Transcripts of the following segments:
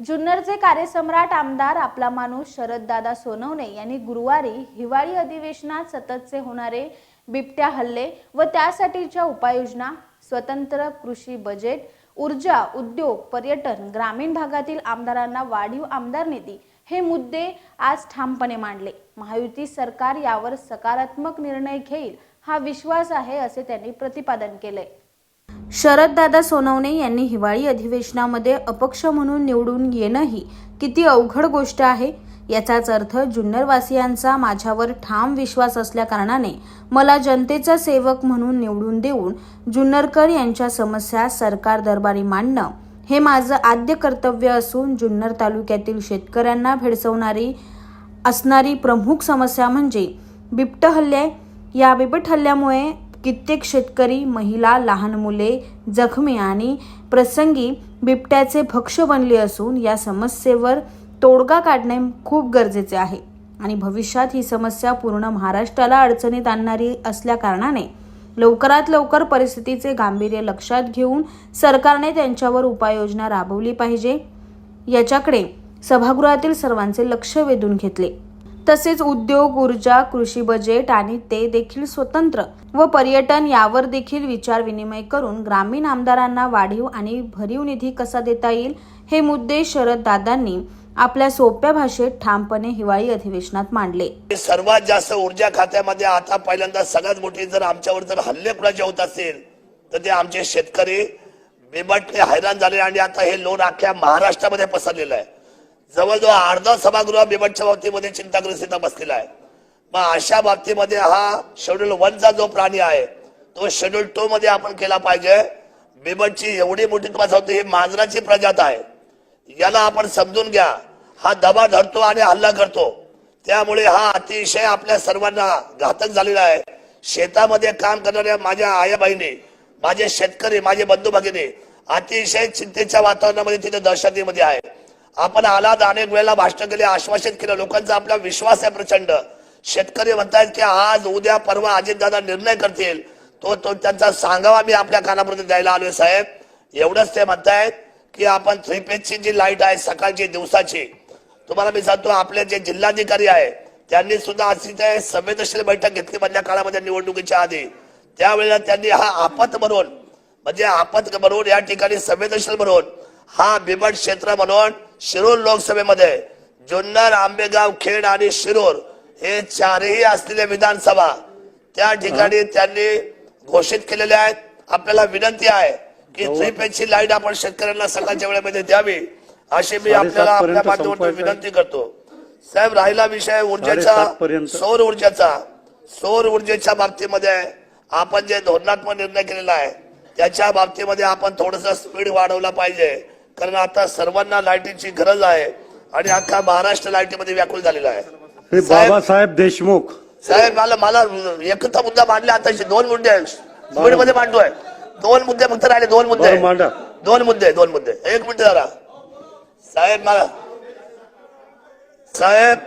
जुन्नरचे कार्यसम्राट आमदार आपला माणूस शरददादा सोनवणे यांनी गुरुवारी हिवाळी अधिवेशनात सततचे होणारे बिबट्या हल्ले व त्यासाठीच्या उपाययोजना, स्वतंत्र कृषी बजेट, ऊर्जा, उद्योग, पर्यटन, ग्रामीण भागातील आमदारांना वाढीव आमदार निधी हे मुद्दे आज ठामपणे मांडले। महायुती सरकार यावर सकारात्मक निर्णय घेईल हा विश्वास आहे असे त्यांनी प्रतिपादन केले। शरददादा सोनवणे यांनी हिवाळी अधिवेशनामध्ये अपक्ष म्हणून निवडून येणंही किती अवघड गोष्ट आहे याचाच अर्थ जुन्नरवासियांचा माझ्यावर ठाम विश्वास असल्या कारणाने मला जनतेचा सेवक म्हणून निवडून देऊन जुन्नरकर यांच्या समस्या सरकार दरबारी मांडणं हे माझं आद्य कर्तव्य असून जुन्नर तालुक्यातील शेतकऱ्यांना भेडसावणारी असणारी प्रमुख समस्या म्हणजे बिबट हल्ले। या बिबट हल्ल्यामुळे कित्येक शेतकरी, महिला, लहान मुले जखमी आणि प्रसंगी बिबट्याचे भक्ष्य बनले असून या समस्येवर तोडगा काढणे खूप गरजेचे आहे आणि भविष्यात ही समस्या पूर्ण महाराष्ट्राला अडचणीत आणणारी असल्या कारणाने लवकरात लवकर परिस्थितीचे गांभीर्य लक्षात घेऊन सरकारने त्यांच्यावर उपाययोजना राबवली पाहिजे याच्याकडे सभागृहातील सर्वांचे लक्ष वेधून घेतले। तसेच उद्योग, ऊर्जा, कृषी बजेट आणि ते देखील स्वतंत्र व पर्यटन यावर देखील विचार विनिमय करून ग्रामीण आमदारांना वाढीव आणि भरीव निधी कसा देता येईल हे मुद्दे शरददादांनी आपल्या सोप्या भाषेत ठामपणे हिवाळी अधिवेशनात मांडले। सर्वात जास्त ऊर्जा खात्यामध्ये आता पहिल्यांदा सगळ्यात मोठी जर आमच्यावर जर हल्ले कुणाचे होत असेल तर ते आमचे शेतकरी बिबटने हैराण झाले आणि आता हे लोन अख्ख्या महाराष्ट्रामध्ये पसरलेलं आहे। जवळजवळ अर्धा सभागृह बिबटच्या बाबतीमध्ये चिंताग्रस्त बसलेला आहे। मग अशा बाबतीमध्ये हा शेड्यूल 1 चा जो प्राणी आहे तो शेड्यूल 2 मध्ये आपण केला पाहिजे। बिबटची एवढी मोठी तुम्हाला सांगतो ही मांजराची प्रजात आहे, याला आपण समजून घ्या। हा दबा धरतो आणि हल्ला करतो, त्यामुळे हा अतिशय आपल्या सर्वांना घातक झालेला आहे। शेतामध्ये काम करणाऱ्या माझ्या आया बहिणी, माझे शेतकरी, माझे बंधू भगिनी अतिशय चिंतेच्या वातावरणामध्ये तिथे दहशतीमध्ये आहे। आपण आलात, अनेक वेळेला भाषण केले, आश्वासित केलं, लोकांचा आपला विश्वास आहे प्रचंड। शेतकरी म्हणतायत की आज उद्या परवा अजितदादा निर्णय करतील, तो त्यांचा सांगावा मी आपल्या कानापर्यंत द्यायला आलोय साहेब। एवढंच ते म्हणतायत की आपण 3 पेजची जी लाईट आहे सकाळची दिवसाची, तुम्हाला मी सांगतो आपले जे जिल्हाधिकारी आहे त्यांनी सुद्धा अतिशय संवेदनशील बैठक घेतली मधल्या काळामध्ये निवडणुकीच्या आधी। त्यावेळेला त्यांनी हा आपत म्हणून म्हणजे आपत म्हणून या ठिकाणी संवेदनशील म्हणून हा बिबट क्षेत्र म्हणून शिरूर लोकसभेमध्ये जुन्नर, आंबेगाव, खेड आणि शिरूर हे चारही असलेले विधानसभा त्या ठिकाणी त्यांनी घोषित केलेले आहेत। आपल्याला विनंती आहे की 3 पेजची लाईट आपण शेतकऱ्यांना सकाळच्या वेळेमध्ये द्यावी अशी मी आपल्याला आपल्या माध्यमातून विनंती करतो। साहेब, राहिला विषय ऊर्जेचा, सौर ऊर्जेच्या बाबतीमध्ये आपण जे धोरणात्मक निर्णय केलेला आहे त्याच्या बाबतीमध्ये आपण थोडंसं स्पीड वाढवला पाहिजे, कारण आता सर्वांना लाईटीची गरज आहे आणि अख्खा महाराष्ट्र लाईटीमध्ये व्याकुळ झालेला आहे। बाबासाहेब देशमुख साहेब, मला एकच मुद्दा मांडले, आता 2 मुद्दे स्पीड मध्ये मांडतोय। 2 मुद्दे फक्त राहिले, 2 मुद्दे 2 मुद्दे 1 मिनिट जरा साहेब। मला साहेब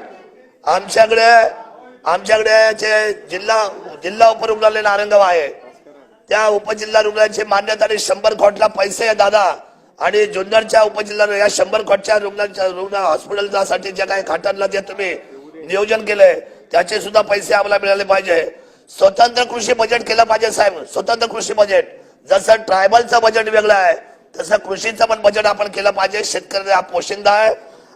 आमच्याकडे जे जिल्हा उपरुग्णालय नारंगाव आहे त्या उपजिल्हा रुग्णालयाची मान्यता आणि 100 कोटीला पैसे आहे दादा, आणि जुन्नरच्या उपजिल्हा या 100 कोटीच्या रुग्ण हॉस्पिटलसाठी जे काही खाटांना जे तुम्ही नियोजन केलंय त्याचे सुद्धा पैसे आम्हाला मिळाले पाहिजे। स्वतंत्र कृषी बजेट केलं पाहिजे साहेब, स्वतंत्र कृषी बजेट। जसं ट्रायबलचं बजेट वेगळं आहे तसं कृषीचं पण बजेट आपण केलं पाहिजे। शेतकरी हा पोशिंदा आहे।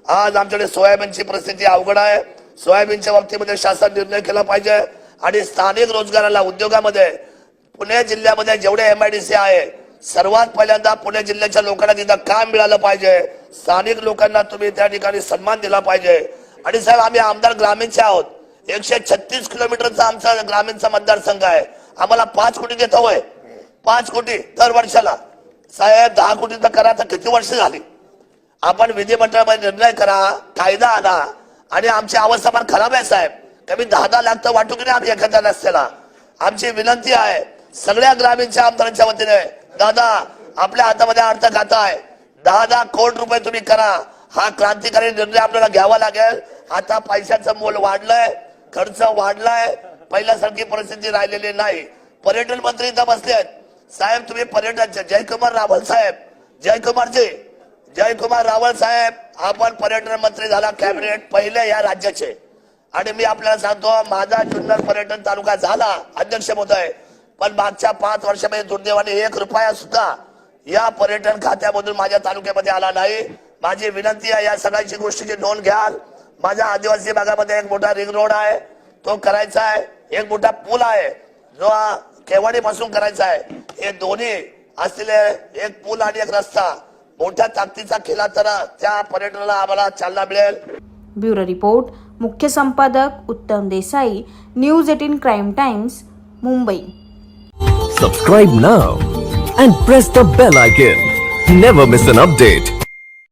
आज आमच्याकडे सोयाबीनची परिस्थिती अवघड आहे, सोयाबीनच्या बाबतीमध्ये शासन निर्णय केला पाहिजे आणि स्थानिक रोजगाराला, उद्योगामध्ये पुणे जिल्ह्यामध्ये जेवढे MIDC आहे सर्वात पहिल्यांदा पुणे जिल्ह्याच्या लोकांना तिथं काम मिळालं पाहिजे। स्थानिक लोकांना तुम्ही त्या ठिकाणी सन्मान दिला पाहिजे। आणि साहेब, आम्ही आमदार ग्रामीणचे आहोत, 136 किलोमीटरचा आमचा ग्रामीणचा मतदारसंघ आहे। आम्हाला 5 कोटी देत होय, 5 कोटी दर वर्षाला। साहेब 10 कोटी तर करा, तर किती वर्ष झाली? आपण विधिमंडळामध्ये निर्णय करा, कायदा आणा, आणि आमची अवस्था पण खराब आहे साहेब। कमी 10 लाख तर वाटू की नाही आम्ही एखाद्या रस्त्याला? आमची विनंती आहे सगळ्या ग्रामीणच्या आमदारांच्या वतीने, दादा आपल्या हातामध्ये अर्थ खाता आहे, 10 कोटी रुपये तुम्ही करा। हा क्रांतिकारी निर्णय आपल्याला घ्यावा लागेल। आता पैशाचं मोल वाढलंय, खर्च वाढलाय, पहिल्यासारखी परिस्थिती राहिलेली नाही। पर्यटन मंत्री इथं बसले आहेत साहेब, तुम्ही पर्यटनचे जयकुमार रावल साहेब, जयकुमारजी जयकुमार रावळ साहेब, आपण पर्यटन मंत्री झाला, कॅबिनेट पहिले या राज्याचे, आणि मी आपल्याला सांगतो माझा जुन्नर पर्यटन तालुका झाला अध्यक्ष महोदय, पण मागच्या 5 वर्षामध्ये दुर्दैवाने 1 रुपया सुद्धा या पर्यटन खात्यामधून माझ्या तालुक्यामध्ये आला नाही. माझी विनंती आहे, या सगळ्याची गोष्टीची नोंद घ्याल. माझ्या आदिवासी भागामध्ये एक मोठा रिंग रोड आहे, तो करायचा आहे. एक मोठा पूल आहे जो केवाडी पासून करायचा आहे. हे दोन्ही असलेले एक पूल आणि एक रस्ता मोठ्या ताकदीचा केला तर त्या पर्यटनाला आम्हाला चालना मिळेल. ब्युरो रिपोर्ट, मुख्य संपादक उत्तम Desai, news 18 crime times, Mumbai. Subscribe now and press the bell icon. Never miss an update.